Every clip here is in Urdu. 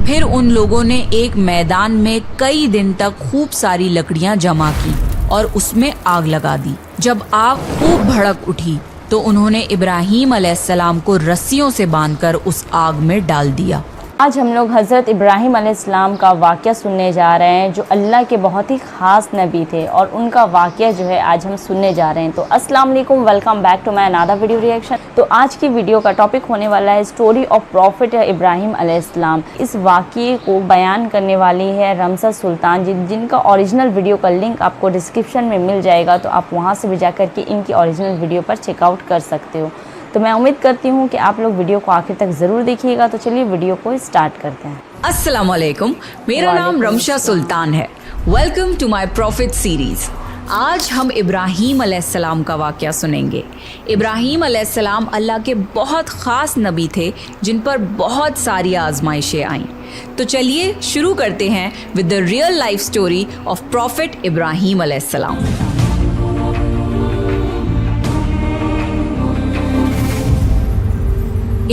پھر ان لوگوں نے ایک میدان میں کئی دن تک خوب ساری لکڑیاں جمع کی اور اس میں آگ لگا دی۔ جب آگ خوب بھڑک اٹھی تو انہوں نے ابراہیم علیہ السلام کو رسیوں سے باندھ کر اس آگ میں ڈال دیا۔ آج ہم لوگ حضرت ابراہیم علیہ السلام کا واقعہ سننے جا رہے ہیں، جو اللہ کے بہت ہی خاص نبی تھے، اور ان کا واقعہ جو ہے آج ہم سننے جا رہے ہیں۔ تو السلام علیکم، welcome back to my another video reaction. تو آج کی ویڈیو کا ٹاپک ہونے والا ہے اسٹوری آف پروفٹ ابراہیم علیہ السلام۔ اس واقعے کو بیان کرنے والی ہے رمزہ سلطان، جن کا اوریجنل ویڈیو کا لنک آپ کو ڈسکرپشن میں مل جائے گا، تو آپ وہاں سے بھی جا کر کے ان کی اوریجنل ویڈیو پر چیک آؤٹ کر سکتے ہو۔ تو میں امید کرتی ہوں کہ آپ لوگ ویڈیو کو آخر تک ضرور دیکھیے گا۔ تو چلیے ویڈیو کو اسٹارٹ کرتے ہیں۔ السلام علیکم، میرا نام رمزہ سلطان ہے۔ Welcome to my profit series. آج ہم ابراہیم علیہ السلام کا واقعہ سنیں گے۔ ابراہیم علیہ السلام اللہ کے بہت خاص نبی تھے، جن پر بہت ساری آزمائشیں آئیں۔ تو چلیے شروع کرتے ہیں with the real life story of prophet Ibrahim علیہ السلام۔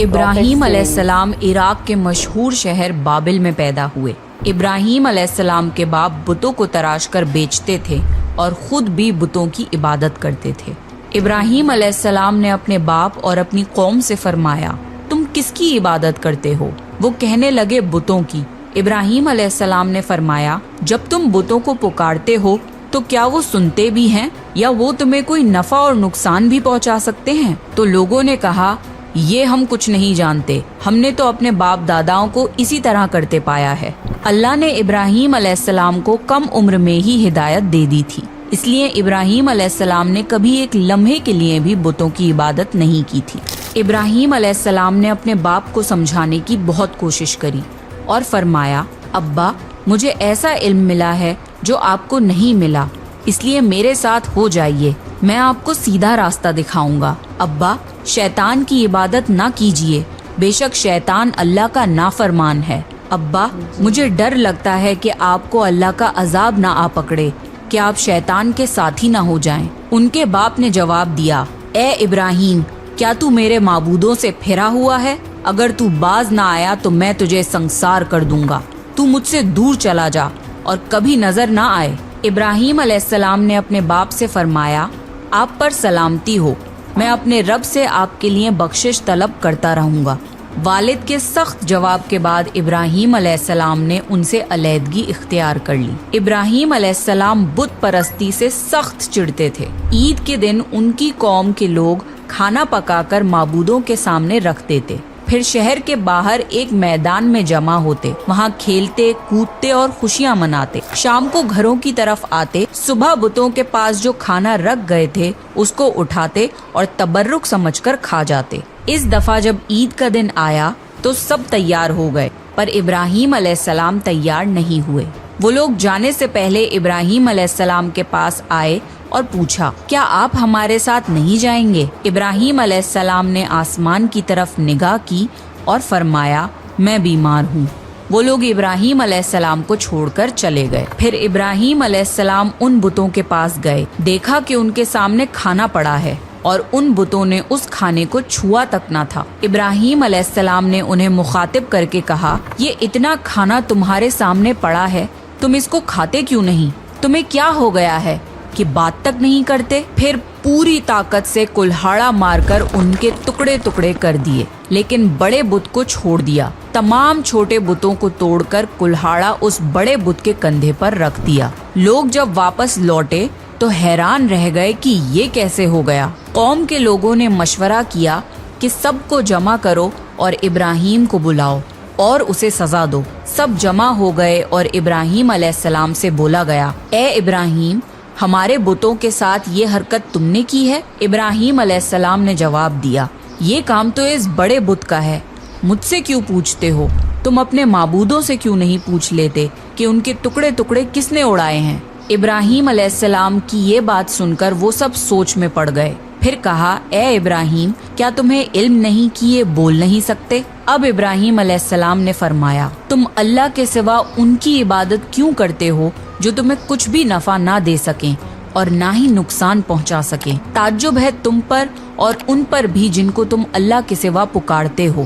ابراہیم علیہ السلام عراق کے مشہور شہر بابل میں پیدا ہوئے۔ ابراہیم علیہ السلام کے باپ بتوں کو تراش کر بیچتے تھے اور خود بھی بتوں کی عبادت کرتے تھے۔ ابراہیم علیہ السلام نے اپنے باپ اور اپنی قوم سے فرمایا، تم کس کی عبادت کرتے ہو؟ وہ کہنے لگے، بتوں کی۔ ابراہیم علیہ السلام نے فرمایا، جب تم بتوں کو پکارتے ہو تو کیا وہ سنتے بھی ہیں، یا وہ تمہیں کوئی نفع اور نقصان بھی پہنچا سکتے ہیں؟ تو لوگوں نے کہا، یہ ہم کچھ نہیں جانتے، ہم نے تو اپنے باپ داداؤں کو اسی طرح کرتے پایا ہے۔ اللہ نے ابراہیم علیہ السلام کو کم عمر میں ہی ہدایت دے دی تھی، اس لیے ابراہیم علیہ السلام نے کبھی ایک لمحے کے لیے بھی بتوں کی عبادت نہیں کی تھی۔ ابراہیم علیہ السلام نے اپنے باپ کو سمجھانے کی بہت کوشش کری اور فرمایا، ابا، مجھے ایسا علم ملا ہے جو آپ کو نہیں ملا، اس لیے میرے ساتھ ہو جائیے، میں آپ کو سیدھا راستہ دکھاؤں گا۔ ابا، شیطان کی عبادت نہ کیجیے، بے شک شیطان اللہ کا نافرمان ہے۔ ابا، مجھے ڈر لگتا ہے کہ آپ کو اللہ کا عذاب نہ آ پکڑے، کہ آپ شیطان کے ساتھی نہ ہو جائیں۔ ان کے باپ نے جواب دیا، اے ابراہیم، کیا تو میرے معبودوں سے پھرا ہوا ہے؟ اگر تو باز نہ آیا تو میں تجھے سنسار کر دوں گا، تو مجھ سے دور چلا جا اور کبھی نظر نہ آئے۔ ابراہیم علیہ السلام نے اپنے باپ سے فرمایا، آپ پر سلامتی ہو، میں اپنے رب سے آپ کے لیے بخشش طلب کرتا رہوں گا۔ والد کے سخت جواب کے بعد ابراہیم علیہ السلام نے ان سے علیحدگی اختیار کر لی۔ ابراہیم علیہ السلام بت پرستی سے سخت چڑھتے تھے۔ عید کے دن ان کی قوم کے لوگ کھانا پکا کر معبودوں کے سامنے رکھ دیتے، پھر شہر کے باہر ایک میدان میں جمع ہوتے، وہاں کھیلتے کودتے اور خوشیاں مناتے۔ شام کو گھروں کی طرف آتے، صبح بتوں کے پاس جو کھانا رکھ گئے تھے اس کو اٹھاتے اور تبرک سمجھ کر کھا جاتے۔ اس دفعہ جب عید کا دن آیا تو سب تیار ہو گئے، پر ابراہیم علیہ السلام تیار نہیں ہوئے۔ وہ لوگ جانے سے پہلے ابراہیم علیہ السلام کے پاس آئے اور پوچھا، کیا آپ ہمارے ساتھ نہیں جائیں گے؟ ابراہیم علیہ السلام نے آسمان کی طرف نگاہ کی اور فرمایا، میں بیمار ہوں۔ وہ لوگ ابراہیم علیہ السلام کو چھوڑ کر چلے گئے۔ پھر ابراہیم علیہ السلام ان بتوں کے پاس گئے، دیکھا کہ ان کے سامنے کھانا پڑا ہے اور ان بتوں نے اس کھانے کو چھوا تک نہ تھا۔ ابراہیم علیہ السلام نے انہیں مخاطب کر کے کہا، یہ اتنا کھانا تمہارے سامنے پڑا ہے، تم اس کو کھاتے کیوں نہیں؟ تمہیں کیا ہو گیا ہے کہ بات تک نہیں کرتے؟ پھر پوری طاقت سے کلہاڑا مار کر ان کے ٹکڑے ٹکڑے کر دیے، لیکن بڑے بت کو چھوڑ دیا۔ تمام چھوٹے بتوں کو توڑ کر کلہاڑا اس بڑے بت کے کندھے پر رکھ دیا۔ لوگ جب واپس لوٹے تو حیران رہ گئے کہ یہ کیسے ہو گیا۔ قوم کے لوگوں نے مشورہ کیا کہ سب کو جمع کرو اور ابراہیم کو بلاؤ اور اسے سزا دو۔ سب جمع ہو گئے اور ابراہیم علیہ السلام سے بولا گیا، اے ابراہیم، ہمارے بتوں کے ساتھ یہ حرکت تم نے کی ہے؟ ابراہیم علیہ السلام نے جواب دیا، یہ کام تو اس بڑے بت کا ہے، مجھ سے کیوں پوچھتے ہو؟ تم اپنے معبودوں سے کیوں نہیں پوچھ لیتے کہ ان کے ٹکڑے ٹکڑے کس نے اڑائے ہیں؟ ابراہیم علیہ السلام کی یہ بات سن کر وہ سب سوچ میں پڑ گئے۔ پھر کہا، اے ابراہیم، کیا تمہیں علم نہیں کہ یہ بول نہیں سکتے؟ اب ابراہیم علیہ السلام نے فرمایا، تم اللہ کے سوا ان کی عبادت کیوں کرتے ہو جو تمہیں کچھ بھی نفع نہ دے سکیں اور نہ ہی نقصان پہنچا سکیں؟ تعجب ہے تم پر اور ان پر بھی جن کو تم اللہ کے سوا پکارتے ہو۔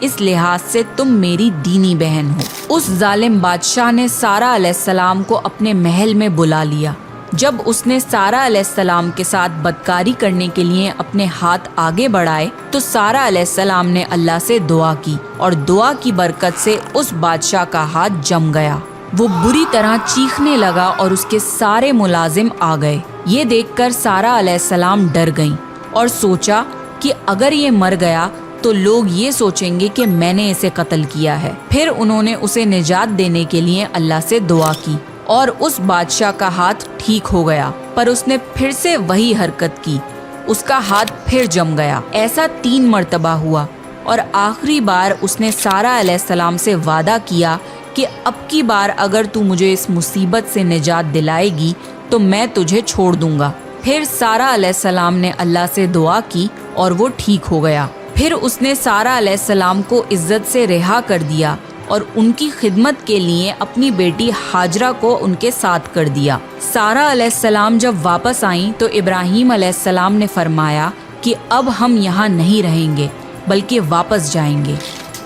اس لحاظ سے تم میری دینی بہن ہو۔ اس ظالم بادشاہ نے سارہ علیہ السلام کو اپنے محل میں بلا لیا۔ جب اس نے سارہ علیہ السلام کے ساتھ بدکاری کرنے کے لیے اپنے ہاتھ آگے بڑھائے تو سارہ علیہ السلام نے اللہ سے دعا کی اور دعا کی برکت سے اس بادشاہ کا ہاتھ جم گیا۔ وہ بری طرح چیخنے لگا اور اس کے سارے ملازم آ گئے۔ یہ دیکھ کر سارہ علیہ السلام ڈر گئیں اور سوچا کہ اگر یہ مر گیا تو لوگ یہ سوچیں گے کہ میں نے اسے قتل کیا ہے۔ پھر انہوں نے اسے نجات دینے کے لیے اللہ سے دعا کی اور اس بادشاہ کا ہاتھ ٹھیک ہو گیا، پر اس نے پھر سے وہی حرکت کی، اس کا ہاتھ پھر جم گیا۔ ایسا 3 مرتبہ ہوا اور آخری بار اس نے سارہ علیہ السلام سے وعدہ کیا کہ اب کی بار اگر تو مجھے اس مصیبت سے نجات دلائے گی تو میں تجھے چھوڑ دوں گا۔ پھر سارہ علیہ السلام نے اللہ سے دعا کی اور وہ ٹھیک ہو گیا۔ پھر اس نے سارہ علیہ السلام کو عزت سے رہا کر دیا اور ان کی خدمت کے لیے اپنی بیٹی ہاجرہ کو ان کے ساتھ کر دیا۔ سارہ علیہ السلام جب واپس آئیں تو ابراہیم علیہ السلام نے فرمایا کہ اب ہم یہاں نہیں رہیں گے بلکہ واپس جائیں گے۔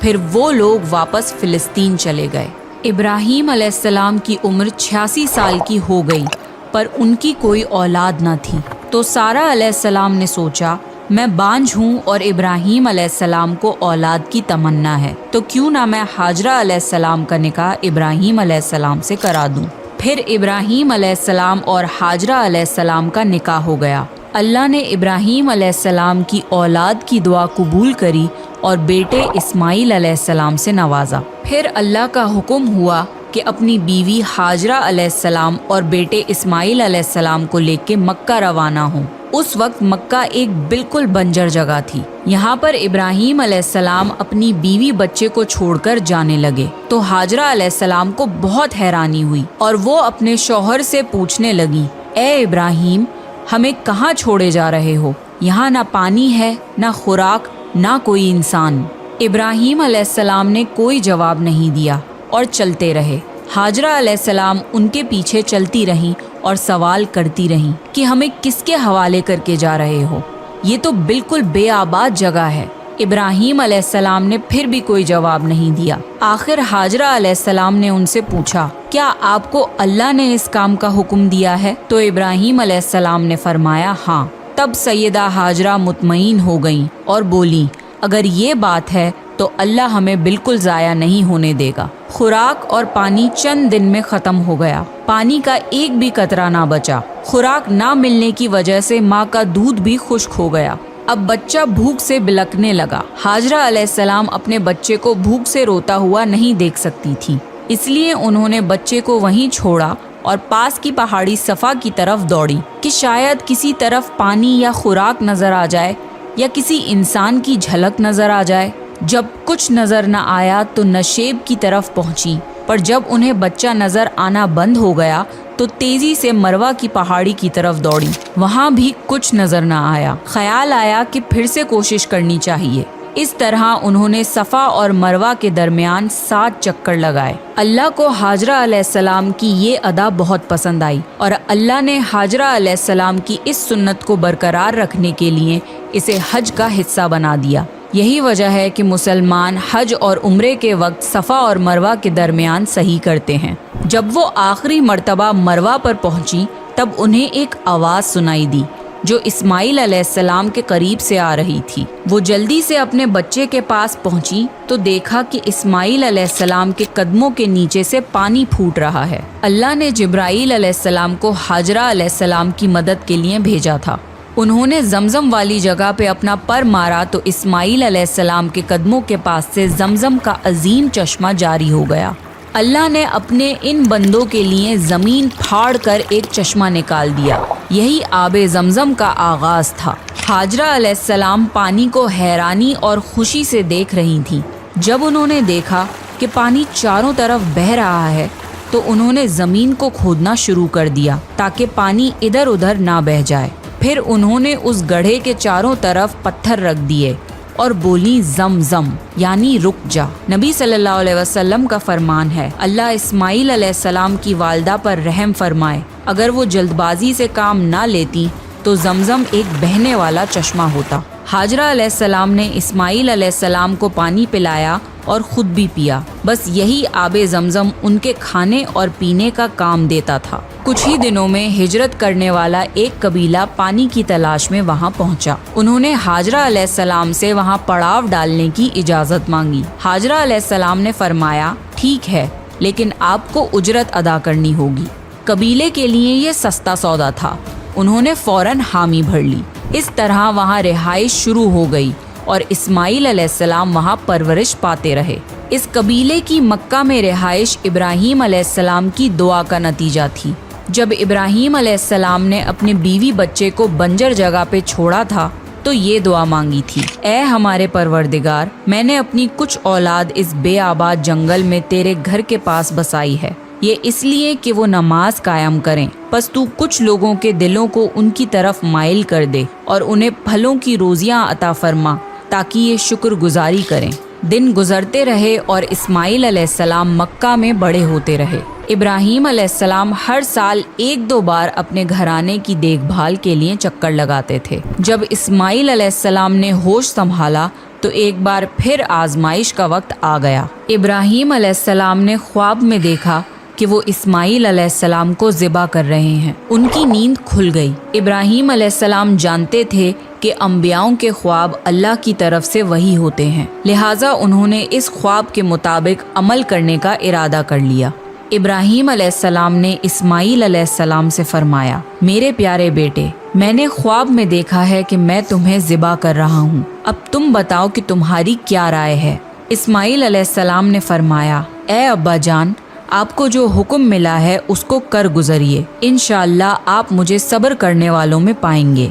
پھر وہ لوگ واپس فلسطین چلے گئے۔ ابراہیم علیہ السلام کی عمر 86 سال کی ہو گئی، پر ان کی کوئی اولاد نہ تھی۔ تو سارہ علیہ السلام نے سوچا میں بانجھ ہوں اور ابراہیم علیہ السلام کو اولاد کی تمنا ہے، تو کیوں نہ میں ہاجرہ علیہ السلام کا نکاح ابراہیم علیہ السلام سے کرا دوں۔ پھر ابراہیم علیہ السلام اور ہاجرہ علیہ السلام کا نکاح ہو گیا۔ اللہ نے ابراہیم علیہ السلام کی اولاد کی دعا قبول کری اور بیٹے اسماعیل علیہ السلام سے نوازا۔ پھر اللہ کا حکم ہوا کہ اپنی بیوی ہاجرہ علیہ السلام اور بیٹے اسماعیل علیہ السلام کو لے کے مکہ روانہ ہوں۔ اس وقت مکہ ایک بالکل بنجر جگہ تھی۔ یہاں پر ابراہیم علیہ السلام اپنی بیوی بچے کو چھوڑ کر جانے لگے تو ہاجرہ علیہ السلام کو بہت حیرانی ہوئی اور وہ اپنے شوہر سے پوچھنے لگی، اے ابراہیم، ہمیں کہاں چھوڑے جا رہے ہو؟ یہاں نہ پانی ہے، نہ خوراک، نہ کوئی انسان۔ ابراہیم علیہ السلام نے کوئی جواب نہیں دیا اور چلتے رہے۔ ہاجرہ علیہ السلام ان کے پیچھے چلتی رہیں اور سوال کرتی رہیں کہ ہمیں کس کے حوالے کر کے جا رہے ہو؟ یہ تو بالکل بے آباد جگہ ہے۔ ابراہیم علیہ السلام نے پھر بھی کوئی جواب نہیں دیا۔ آخر ہاجرہ علیہ السلام نے ان سے پوچھا، کیا آپ کو اللہ نے اس کام کا حکم دیا ہے؟ تو ابراہیم علیہ السلام نے فرمایا ہاں۔ تب سیدہ ہاجرہ مطمئن ہو گئیں اور بولی، اگر یہ بات ہے تو اللہ ہمیں بالکل ضائع نہیں ہونے دے گا۔ خوراک اور پانی چند دن میں ختم ہو گیا۔ پانی کا ایک بھی قطرہ نہ بچا۔ خوراک نہ ملنے کی وجہ سے ماں کا دودھ بھی خشک ہو گیا۔ اب بچہ بھوک سے بلکنے لگا۔ ہاجرہ علیہ السلام اپنے بچے کو بھوک سے روتا ہوا نہیں دیکھ سکتی تھی، اس لیے انہوں نے بچے کو وہیں چھوڑا اور پاس کی پہاڑی صفا کی طرف دوڑی کہ شاید کسی طرف پانی یا خوراک نظر آ جائے یا کسی انسان کی جھلک نظر آ جائے۔ جب کچھ نظر نہ آیا تو نشیب کی طرف پہنچی، پر جب انہیں بچہ نظر آنا بند ہو گیا تو تیزی سے مروہ کی پہاڑی کی طرف دوڑی۔ وہاں بھی کچھ نظر نہ آیا۔ خیال آیا کہ پھر سے کوشش کرنی چاہیے۔ اس طرح انہوں نے صفا اور مروہ کے درمیان 7 چکر لگائے۔ اللہ کو ہاجرہ علیہ السلام کی یہ ادا بہت پسند آئی اور اللہ نے ہاجرہ علیہ السلام کی اس سنت کو برقرار رکھنے کے لیے اسے حج کا حصہ بنا دیا۔ یہی وجہ ہے کہ مسلمان حج اور عمرے کے وقت صفا اور مروہ کے درمیان صحیح کرتے ہیں۔ جب وہ آخری مرتبہ مروہ پر پہنچی تب انہیں ایک آواز سنائی دی جو اسماعیل علیہ السلام کے قریب سے آ رہی تھی۔ وہ جلدی سے اپنے بچے کے پاس پہنچی تو دیکھا کہ اسماعیل علیہ السلام کے قدموں کے نیچے سے پانی پھوٹ رہا ہے۔ اللہ نے جبرائیل علیہ السلام کو ہاجرہ علیہ السلام کی مدد کے لیے بھیجا تھا۔ انہوں نے زمزم والی جگہ پہ اپنا پر مارا تو اسماعیل علیہ السلام کے قدموں کے پاس سے زمزم کا عظیم چشمہ جاری ہو گیا۔ اللہ نے اپنے ان بندوں کے لیے زمین پھاڑ کر ایک چشمہ نکال دیا۔ یہی آب زمزم کا آغاز تھا۔ ہاجرہ علیہ السلام پانی کو حیرانی اور خوشی سے دیکھ رہی تھیں۔ جب انہوں نے دیکھا کہ پانی چاروں طرف بہہ رہا ہے تو انہوں نے زمین کو کھودنا شروع کر دیا تاکہ پانی ادھر ادھر نہ بہہ جائے۔ پھر انہوں نے اس گڑھے کے چاروں طرف پتھر رکھ دیے اور بولی زم زم، یعنی رک جا۔ نبی صلی اللہ علیہ وسلم کا فرمان ہے، اللہ اسماعیل علیہ السلام کی والدہ پر رحم فرمائے، اگر وہ جلد بازی سے کام نہ لیتی تو زمزم ایک بہنے والا چشمہ ہوتا۔ ہاجرہ علیہ السلام نے اسماعیل علیہ السلام کو پانی پلایا اور خود بھی پیا۔ بس یہی آب زمزم ان کے کھانے اور پینے کا کام دیتا تھا۔ کچھ ہی دنوں میں ہجرت کرنے والا ایک قبیلہ پانی کی تلاش میں وہاں پہنچا۔ انہوں نے ہاجرہ علیہ السلام سے وہاں پڑاؤ ڈالنے کی اجازت مانگی۔ ہاجرہ علیہ السلام نے فرمایا، ٹھیک ہے، لیکن آپ کو اجرت ادا کرنی ہوگی۔ قبیلے کے لیے یہ سستا سودا تھا۔ انہوں نے فوراً حامی بھر لی۔ اس طرح وہاں رہائش شروع ہو گئی اور اسماعیل علیہ السلام وہاں پرورش پاتے رہے۔ اس قبیلے کی مکہ میں رہائش ابراہیم علیہ السلام کی دعا کا نتیجہ تھی۔ جب ابراہیم علیہ السلام نے اپنے بیوی بچے کو بنجر جگہ پہ چھوڑا تھا تو یہ دعا مانگی تھی، اے ہمارے پروردگار، میں نے اپنی کچھ اولاد اس بے آباد جنگل میں تیرے گھر کے پاس بسائی ہے، یہ اس لیے کہ وہ نماز قائم کریں، پس تو کچھ لوگوں کے دلوں کو ان کی طرف مائل کر دے اور انہیں پھلوں کی روزیاں عطا فرما تاکہ یہ شکر گزاری کریں۔ دن گزرتے رہے اور اسماعیل علیہ السلام مکہ میں بڑے ہوتے رہے۔ ابراہیم علیہ السلام ہر سال 1-2 بار اپنے گھرانے کی دیکھ بھال کے لیے چکر لگاتے تھے۔ جب اسماعیل علیہ السلام نے ہوش سنبھالا تو ایک بار پھر آزمائش کا وقت آ گیا۔ ابراہیم علیہ السلام نے خواب میں دیکھا کہ وہ اسماعیل علیہ السلام کو ذبح کر رہے ہیں۔ ان کی نیند کھل گئی۔ ابراہیم علیہ السلام جانتے تھے کہ انبیاؤں کے خواب اللہ کی طرف سے وحی ہوتے ہیں، لہٰذا انہوں نے اس خواب کے مطابق عمل کرنے کا ارادہ کر لیا۔ ابراہیم علیہ السلام نے اسماعیل علیہ السلام سے فرمایا، میرے پیارے بیٹے، میں نے خواب میں دیکھا ہے کہ میں تمہیں ذبح کر رہا ہوں، اب تم بتاؤ کہ تمہاری کیا رائے ہے؟ اسماعیل علیہ السلام نے فرمایا، اے ابا جان، آپ کو جو حکم ملا ہے اس کو کر گزریے، انشاءاللہ آپ مجھے صبر کرنے والوں میں پائیں گے۔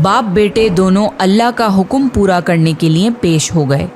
باپ بیٹے دونوں اللہ کا حکم پورا کرنے کے لیے پیش ہو گئے۔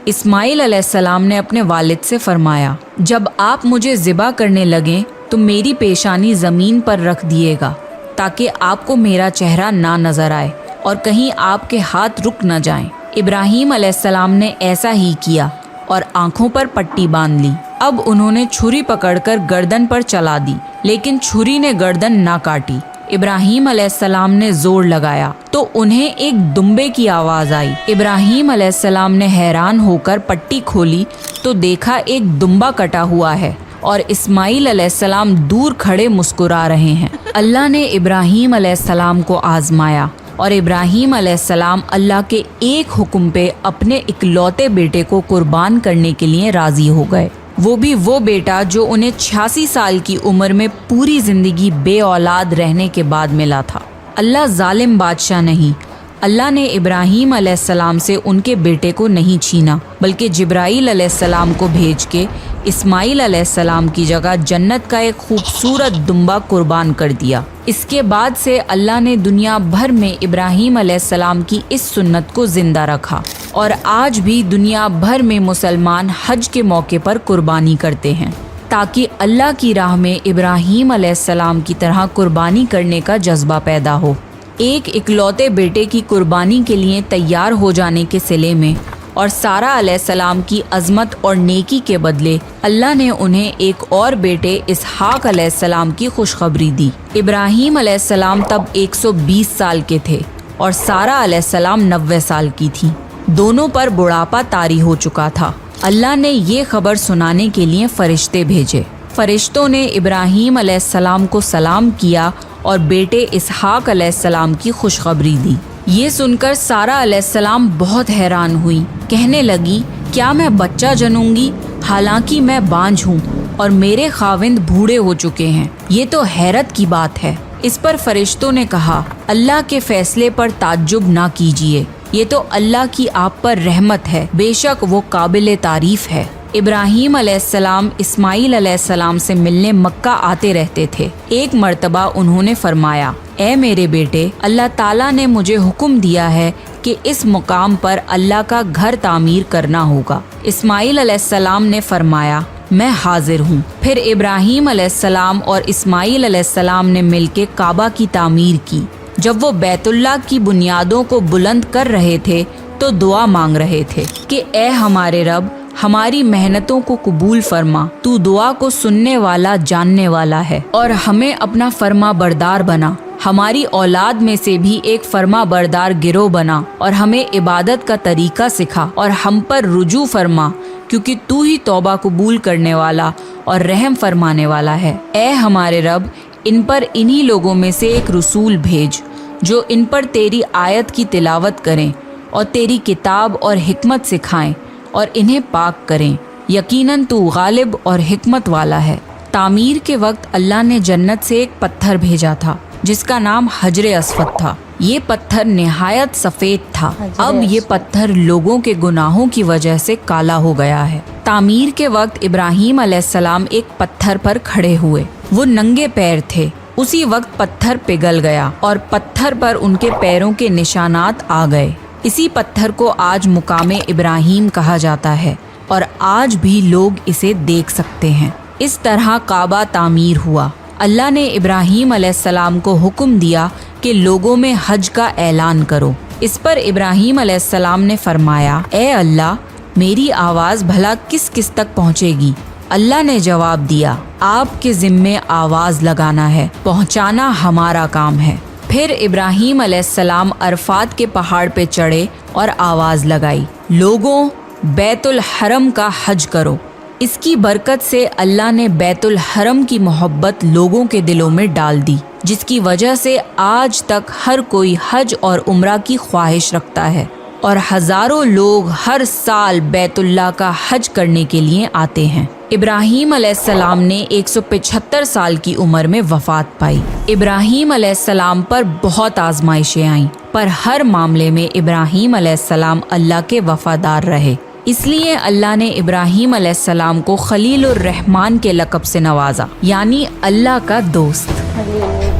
اسماعیل علیہ السلام نے اپنے والد سے فرمایا، جب آپ مجھے ذبح کرنے لگیں تو میری پیشانی زمین پر رکھ دیے گا تاکہ آپ کو میرا چہرہ نہ نظر آئے اور کہیں آپ کے ہاتھ رک نہ جائیں۔ ابراہیم علیہ السلام نے ایسا ہی کیا اور آنکھوں پر پٹی باندھ لی۔ اب انہوں نے چھری پکڑ کر گردن پر چلا دی، لیکن چھری نے گردن نہ کاٹی۔ ابراہیم علیہ السلام نے زور لگایا تو انہیں ایک دمبے کی آواز آئی۔ ابراہیم علیہ السلام نے حیران ہو کر پٹی کھولی تو دیکھا ایک دمبا کٹا ہوا ہے اور اسماعیل علیہ السلام دور کھڑے مسکرا رہے ہیں۔ اللہ نے ابراہیم علیہ السلام کو آزمایا اور ابراہیم علیہ السلام اللہ کے ایک حکم پہ اپنے اکلوتے بیٹے کو قربان کرنے کے لیے راضی ہو گئے، وہ بھی وہ بیٹا جو انہیں 86 سال کی عمر میں پوری زندگی بے اولاد رہنے کے بعد ملا تھا۔ اللہ ظالم بادشاہ نہیں، اللہ نے ابراہیم علیہ السلام سے ان کے بیٹے کو نہیں چھینا، بلکہ جبرائیل علیہ السلام کو بھیج کے اسماعیل علیہ السلام کی جگہ جنت کا ایک خوبصورت دمبا قربان کر دیا۔ اس کے بعد سے اللہ نے دنیا بھر میں ابراہیم علیہ السلام کی اس سنت کو زندہ رکھا، اور آج بھی دنیا بھر میں مسلمان حج کے موقع پر قربانی کرتے ہیں تاکہ اللہ کی راہ میں ابراہیم علیہ السلام کی طرح قربانی کرنے کا جذبہ پیدا ہو۔ ایک اکلوتے بیٹے کی قربانی کے لیے تیار ہو جانے کے صلے میں اور سارہ علیہ السلام کی عظمت اور نیکی کے بدلے اللہ نے انہیں ایک اور بیٹے اسحاق علیہ السلام کی خوشخبری دی۔ ابراہیم علیہ السلام تب 120 سال کے تھے اور سارہ علیہ السلام 90 سال کی تھیں۔ دونوں پر بڑھاپا طاری ہو چکا تھا۔ اللہ نے یہ خبر سنانے کے لیے فرشتے بھیجے۔ فرشتوں نے ابراہیم علیہ السلام کو سلام کیا اور بیٹے اسحاق علیہ السلام کی خوشخبری دی۔ یہ سن کر سارہ علیہ السلام بہت حیران ہوئی، کہنے لگی، کیا میں بچہ جنوں گی؟ حالانکہ میں بانجھ ہوں اور میرے خاوند بوڑھے ہو چکے ہیں، یہ تو حیرت کی بات ہے۔ اس پر فرشتوں نے کہا، اللہ کے فیصلے پر تعجب نہ کیجیے، یہ تو اللہ کی آپ پر رحمت ہے، بے شک وہ قابل تعریف ہے۔ ابراہیم علیہ السلام اسماعیل علیہ السلام سے ملنے مکہ آتے رہتے تھے۔ ایک مرتبہ انہوں نے فرمایا، اے میرے بیٹے، اللہ تعالیٰ نے مجھے حکم دیا ہے کہ اس مقام پر اللہ کا گھر تعمیر کرنا ہوگا۔ اسماعیل علیہ السلام نے فرمایا، میں حاضر ہوں۔ پھر ابراہیم علیہ السلام اور اسماعیل علیہ السلام نے مل کے کعبہ کی تعمیر کی۔ جب وہ بیت اللہ کی بنیادوں کو بلند کر رہے تھے تو دعا مانگ رہے تھے کہ اے ہمارے رب، ہماری محنتوں کو قبول فرما، تو دعا کو سننے والا جاننے والا ہے، اور ہمیں اپنا فرما بردار بنا، ہماری اولاد میں سے بھی ایک فرما بردار گروہ بنا اور ہمیں عبادت کا طریقہ سکھا اور ہم پر رجوع فرما، کیونکہ تو ہی توبہ قبول کرنے والا اور رحم فرمانے والا ہے۔ اے ہمارے رب، ان پر انہی لوگوں میں سے ایک رسول بھیج جو ان پر تیری آیت کی تلاوت کریں اور تیری کتاب اور حکمت سکھائیں اور انہیں پاک کریں۔ یقیناً تو غالب اور حکمت والا ہے۔ تعمیر کے وقت اللہ نے جنت سے ایک پتھر بھیجا تھا جس کا نام حجر اسود تھا۔ یہ پتھر نہایت سفید تھا۔ اب یہ پتھر لوگوں کے گناہوں کی وجہ سے کالا ہو گیا ہے۔ تعمیر کے وقت ابراہیم علیہ السلام ایک پتھر پر کھڑے ہوئے۔ وہ ننگے پیر تھے۔ اسی وقت پتھر پگھل گیا اور پتھر پر ان کے پیروں کے نشانات آ گئے۔ اسی پتھر کو آج مقام ابراہیم کہا جاتا ہے اور آج بھی لوگ اسے دیکھ سکتے ہیں۔ اس طرح کعبہ تعمیر ہوا۔ اللہ نے ابراہیم علیہ السلام کو حکم دیا کہ لوگوں میں حج کا اعلان کرو۔ اس پر ابراہیم علیہ السلام نے فرمایا، اے اللہ، میری آواز بھلا کس کس تک پہنچے گی؟ اللہ نے جواب دیا، آپ کے ذمے آواز لگانا ہے، پہنچانا ہمارا کام ہے۔ پھر ابراہیم علیہ السلام عرفات کے پہاڑ پہ چڑھے اور آواز لگائی، لوگوں، بیت الحرم کا حج کرو۔ اس کی برکت سے اللہ نے بیت الحرم کی محبت لوگوں کے دلوں میں ڈال دی، جس کی وجہ سے آج تک ہر کوئی حج اور عمرہ کی خواہش رکھتا ہے اور ہزاروں لوگ ہر سال بیت اللہ کا حج کرنے کے لیے آتے ہیں۔ ابراہیم علیہ السلام نے 175 سال کی عمر میں وفات پائی۔ ابراہیم علیہ السلام پر بہت آزمائشیں آئیں، پر ہر معاملے میں ابراہیم علیہ السلام اللہ کے وفادار رہے۔ اس لیے اللہ نے ابراہیم علیہ السلام کو خلیل الرحمن کے لقب سے نوازا، یعنی اللہ کا دوست۔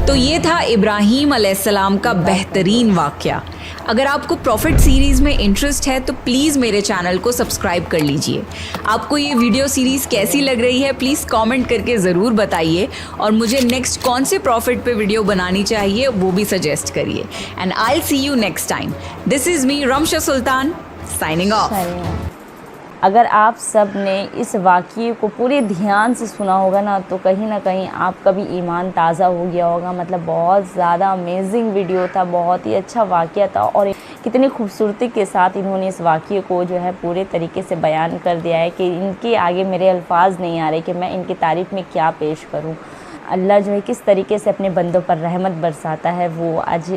تو یہ تھا ابراہیم علیہ السلام کا بہترین واقعہ۔ اگر آپ کو پروفٹ سیریز میں انٹرسٹ ہے تو پلیز میرے چینل کو سبسکرائب کر لیجئے۔ آپ کو یہ ویڈیو سیریز کیسی لگ رہی ہے پلیز کامنٹ کر کے ضرور بتائیے، اور مجھے نیکسٹ کون سے پروفٹ پہ ویڈیو بنانی چاہیے وہ بھی سجیسٹ کریے۔ And I see you next time. This is me Rimsha Sultan signing off. اگر آپ سب نے اس واقعے کو پورے دھیان سے سنا ہوگا نا تو کہیں نہ کہیں آپ کا بھی ایمان تازہ ہو گیا ہوگا۔ مطلب بہت زیادہ امیزنگ ویڈیو تھا، بہت ہی اچھا واقعہ تھا، اور کتنی خوبصورتی کے ساتھ انہوں نے اس واقعے کو جو ہے پورے طریقے سے بیان کر دیا ہے کہ ان کے آگے میرے الفاظ نہیں آ رہے کہ میں ان کی تعریف میں کیا پیش کروں۔ اللہ جو ہے کس طریقے سے اپنے بندوں پر رحمت برساتا ہے، وہ آج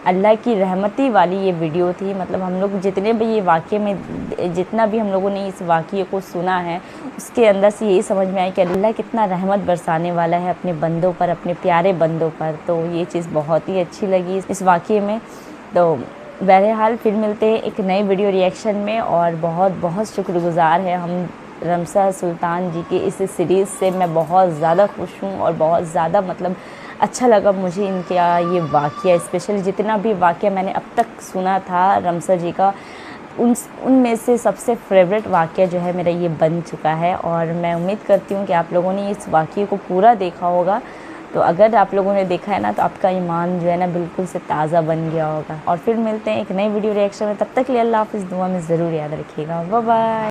اللہ کی رحمتی والی یہ ویڈیو تھی۔ مطلب ہم لوگ جتنے بھی یہ واقعے میں جتنا بھی ہم لوگوں نے اس واقعے کو سنا ہے، اس کے اندر سے یہی سمجھ میں آئی کہ اللہ کتنا رحمت برسانے والا ہے اپنے بندوں پر، اپنے پیارے بندوں پر۔ تو یہ چیز بہت ہی اچھی لگی اس واقعے میں۔ تو بہرحال پھر ملتے ہیں ایک نئی ویڈیو ریئیکشن میں، اور بہت بہت شکر گزار ہے ہم رمشا سلطان جی کی اس سیریز سے۔ میں بہت زیادہ خوش ہوں اور بہت زیادہ مطلب اچھا لگا مجھے ان کا یہ واقعہ، اسپیشلی جتنا بھی واقعہ میں نے اب تک سنا تھا رمشا جی کا، ان میں سے سب سے فیوریٹ واقعہ جو ہے میرا یہ بن چکا ہے۔ اور میں امید کرتی ہوں کہ آپ لوگوں نے اس واقعے کو پورا دیکھا ہوگا۔ تو اگر آپ لوگوں نے دیکھا ہے نا تو آپ کا ایمان جو ہے نا بالکل سے تازہ بن گیا ہوگا۔ اور پھر ملتے ہیں ایک نئی ویڈیو ریئیکشن میں، تب تک لیے اللہ حافظ، دعا میں ضرور یاد رکھیے گا۔ Bye bye.